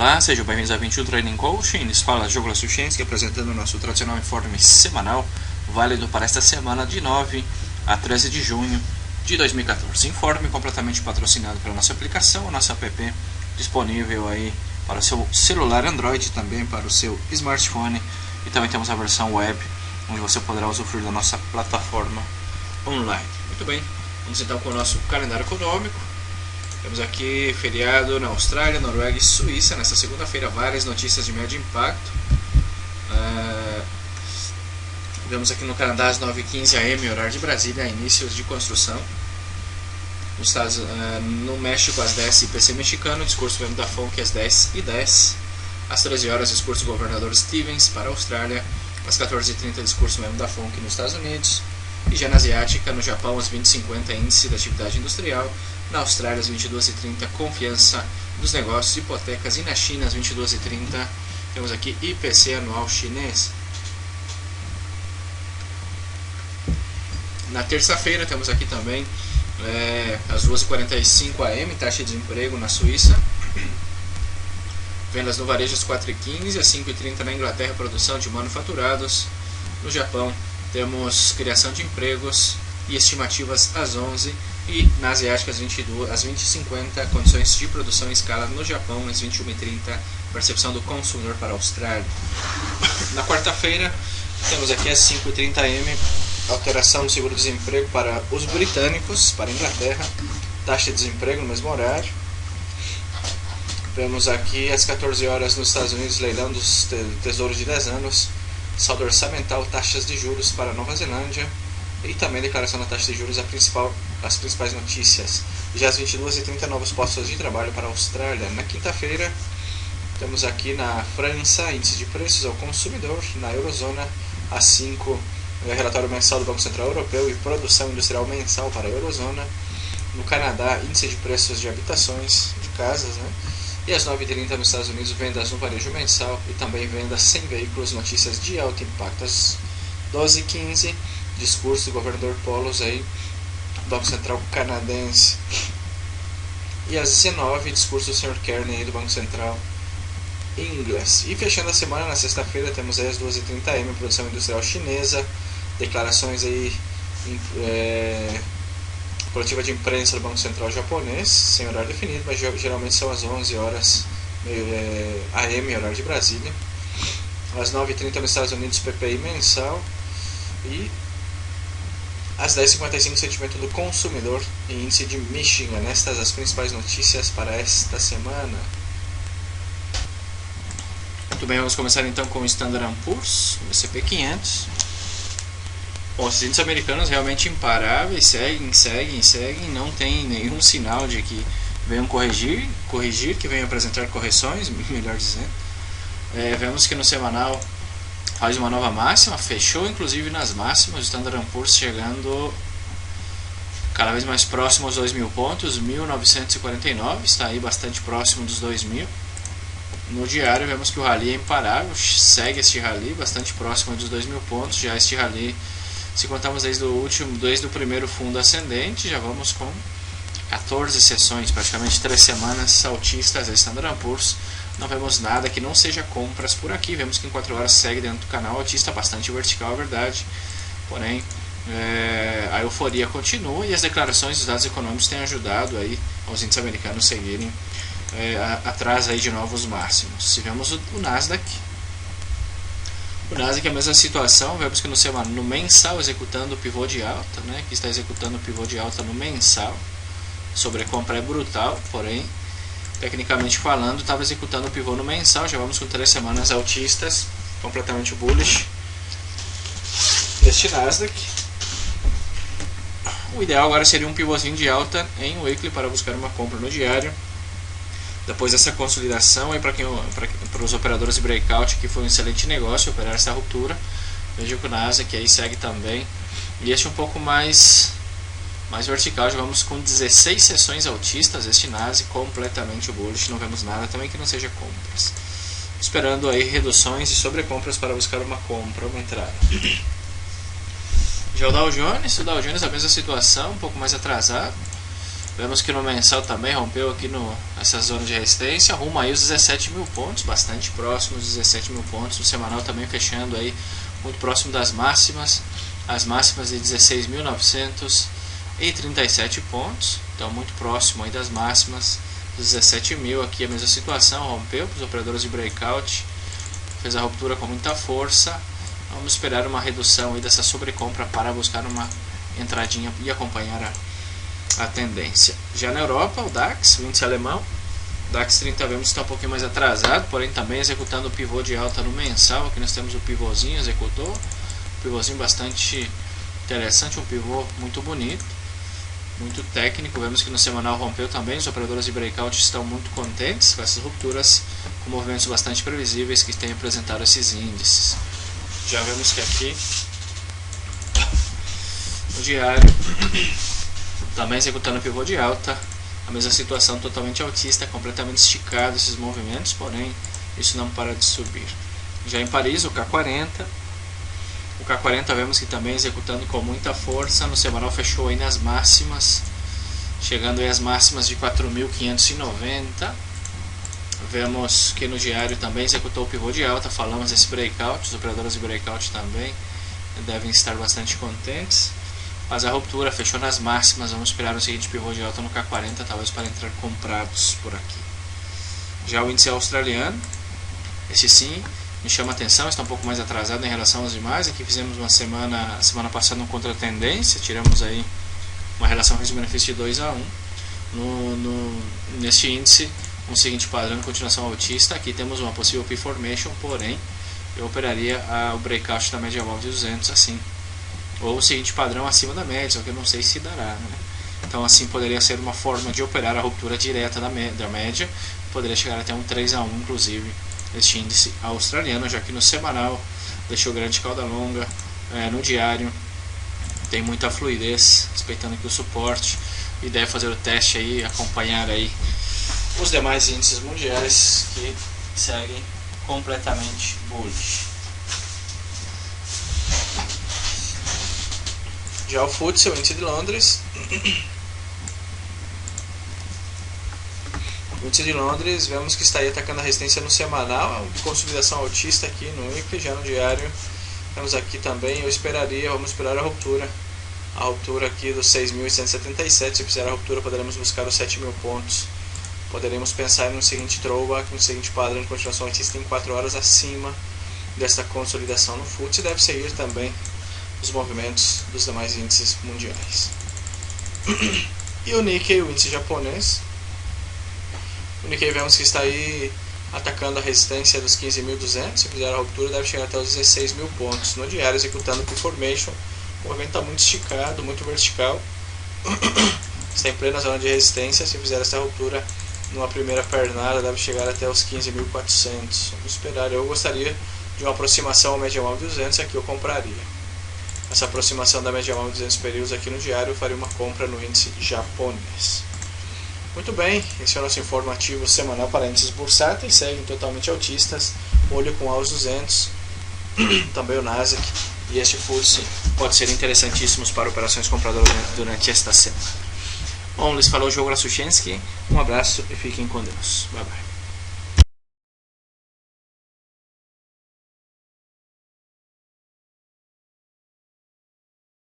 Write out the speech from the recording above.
Olá, sejam bem-vindos a 21 Trading Coaching. Lhes fala Douglas Suchensky, apresentando o nosso tradicional informe semanal, válido para esta semana de 9 a 13 de junho de 2014. Informe completamente patrocinado pela nossa aplicação, a nossa app, disponível aí para o seu celular Android, também para o seu smartphone, e também temos a versão web, onde você poderá usufruir da nossa plataforma online. Muito bem, vamos então com o nosso calendário econômico. Temos aqui feriado na Austrália, Noruega e Suíça. Nesta segunda-feira, várias notícias de médio impacto. Vemos aqui no Canadá às 9h15 am, horário de Brasília, inícios de construção. No México às 10 IPC mexicano, discurso mesmo da FONC às 10h10. Às 13 horas, discurso do governador Stevens para a Austrália. Às 14h30, discurso mesmo da FONC nos Estados Unidos. E já na Asiática, no Japão, às 20h50, índice da atividade industrial. Na Austrália, às 22h30, confiança dos negócios, hipotecas. E na China, às 22h30, temos aqui IPC anual chinês. Na terça-feira, temos aqui também, às 2h45 am, taxa de desemprego na Suíça. Vendas no varejo às 4h15, às 5h30 na Inglaterra, produção de manufaturados. No Japão, temos criação de empregos e estimativas às 11h. E na Asiática às 20h50, condições de produção em escala no Japão, às 21h30, percepção do consumidor para a Austrália. Na quarta-feira, temos aqui às 5h30 am, alteração do seguro-desemprego para os britânicos, para a Inglaterra, taxa de desemprego no mesmo horário. Vemos aqui às 14 horas nos Estados Unidos, leilão dos tesouros de 10 anos, saldo orçamental, taxas de juros para a Nova Zelândia. E também declaração da taxa de juros, as principais notícias. Já às 22h30, novos postos de trabalho para a Austrália. Na quinta-feira, temos aqui na França, índice de preços ao consumidor. Na Eurozona, às 5, relatório mensal do Banco Central Europeu e produção industrial mensal para a Eurozona. No Canadá, índice de preços de habitações, de casas, né? E às 9h30 nos Estados Unidos, vendas no varejo mensal e também vendas sem veículos, notícias de alto impacto. Às 12h15, discurso do governador Paulos aí, Banco Central canadense. E às 19h, discurso do Sr. Kearney aí, do Banco Central inglês. E fechando a semana, na sexta-feira, temos aí às 2h30 am, produção industrial chinesa, declarações aí, coletiva de imprensa do Banco Central japonês, sem horário definido, mas geralmente são às 11 horas am, horário de Brasília. Às 9h30 nos Estados Unidos, PPI mensal. E às 10h55, sentimento do consumidor e índice de Michigan. Estas as principais notícias para esta semana. Muito bem, vamos começar então com o Standard & Poor's, o S&P 500. Bom, os índices americanos realmente imparáveis, seguem, não tem nenhum sinal de que venham corrigir, que venham apresentar correções, melhor dizendo. Vemos que no semanal faz uma nova máxima, fechou inclusive nas máximas, o Standard & Poor's chegando cada vez mais próximo aos 2.000 pontos, 1.949, está aí bastante próximo dos 2.000. No diário vemos que o rally é imparável, segue este rally bastante próximo dos 2.000 pontos, já este rally, se contamos desde o primeiro fundo ascendente, já vamos com 14 sessões, praticamente 3 semanas altistas da Standard & Poor's. Não vemos nada que não seja compras por aqui. Vemos que em 4 horas segue dentro do canal altista, bastante vertical, é verdade. Porém, a euforia continua e as declarações dos dados econômicos têm ajudado aí aos índices americanos seguirem atrás aí de novos máximos. Se vemos o Nasdaq. O Nasdaq é a mesma situação. Vemos que no mensal executando o pivô de alta, né? Que está executando o pivô de alta no mensal. Sobrecompra é brutal, porém, tecnicamente falando, estava executando o pivô no mensal. Já vamos com 3 semanas altistas, completamente bullish este Nasdaq. O ideal agora seria um pivôzinho de alta em weekly para buscar uma compra no diário. Depois dessa consolidação, para os operadores de breakout, que foi um excelente negócio operar essa ruptura. Veja que o Nasdaq aí segue também, e este um pouco mais vertical. Já vamos com 16 sessões altistas, este Nasdaq completamente bullish, não vemos nada também que não seja compras. Esperando aí reduções e sobrecompras para buscar uma compra, uma entrada. Já o Dow Jones a mesma situação, um pouco mais atrasado. Vemos que no mensal também rompeu aqui nessa zona de resistência, rumo aí os 17 mil pontos, bastante próximo dos 17 mil pontos. No semanal também fechando aí muito próximo das máximas, as máximas de 16.937 pontos, então muito próximo aí das máximas dos 17 mil. Aqui a mesma situação, rompeu para os operadores de breakout, fez a ruptura com muita força. Vamos esperar uma redução aí dessa sobrecompra para buscar uma entradinha e acompanhar a tendência. Já na Europa, o DAX, o índice alemão, o DAX 30 vemos que está um pouquinho mais atrasado, porém também executando o pivô de alta no mensal. Aqui nós temos o pivôzinho, executou, um pivôzinho bastante interessante, um pivô muito bonito, muito técnico. Vemos que no semanal rompeu também, os operadores de breakout estão muito contentes com essas rupturas, com movimentos bastante previsíveis que têm apresentado esses índices. Já vemos que aqui o diário também executando o pivô de alta, a mesma situação, totalmente altista, completamente esticado esses movimentos, porém isso não para de subir. Já em Paris, o K40 vemos que também executando com muita força, no semanal fechou aí nas máximas, chegando aí às máximas de 4.590. Vemos que no diário também executou o pivô de alta, falamos desse breakout, os operadores de breakout também devem estar bastante contentes. Mas a ruptura fechou nas máximas, vamos esperar o seguinte pivô de alta no K40, talvez para entrar comprados por aqui. Já o índice australiano, esse sim me chama a atenção, está um pouco mais atrasado em relação aos demais. Aqui fizemos uma semana passada um contra-tendência, tiramos aí uma relação risco-benefício de 2:1. Neste índice, um seguinte padrão de continuação altista. Aqui temos uma possível P-formation, porém eu operaria o breakout da média móvel de 200 assim, ou o seguinte padrão acima da média, o que eu não sei se dará, né? Então assim poderia ser uma forma de operar a ruptura direta da média, poderia chegar até um 3:1 inclusive este índice australiano, já que no semanal deixou grande cauda longa, no diário tem muita fluidez, respeitando aqui o suporte, e deve fazer o teste aí, acompanhar aí os demais índices mundiais que seguem completamente bullish. Já o FTSE, o índice de Londres, o índice de Londres vemos que está aí atacando a resistência no semanal, consolidação altista aqui no weekly. Já no diário temos aqui também, vamos esperar a ruptura aqui dos 6.177, se fizer a ruptura poderemos buscar os 7.000 pontos, poderemos pensar no seguinte throwback, no seguinte padrão de continuação altista em 4 horas acima desta consolidação no FTSE, deve seguir também os movimentos dos demais índices mundiais. E o Nikkei, o índice japonês, o Nikkei vemos que está aí atacando a resistência dos 15.200, se fizer a ruptura deve chegar até os 16.000 pontos. No diário executando o P-formation, o movimento está muito esticado, muito vertical, está em plena zona de resistência. Se fizer essa ruptura numa primeira pernada deve chegar até os 15.400. Vamos esperar, eu gostaria de uma aproximação ao média móvel de 200, aqui eu compraria. Essa aproximação da média móvel de 200 períodos aqui no diário, eu faria uma compra no índice japonês. Muito bem, esse é o nosso informativo semanal para índices bursáteis, seguem totalmente altistas, olho com aos 200, também o Nasdaq e este FTSE pode ser interessantíssimos para operações compradoras durante esta semana. Bom, lhes falou o Diogo Lasuchensky, um abraço e fiquem com Deus. Bye bye.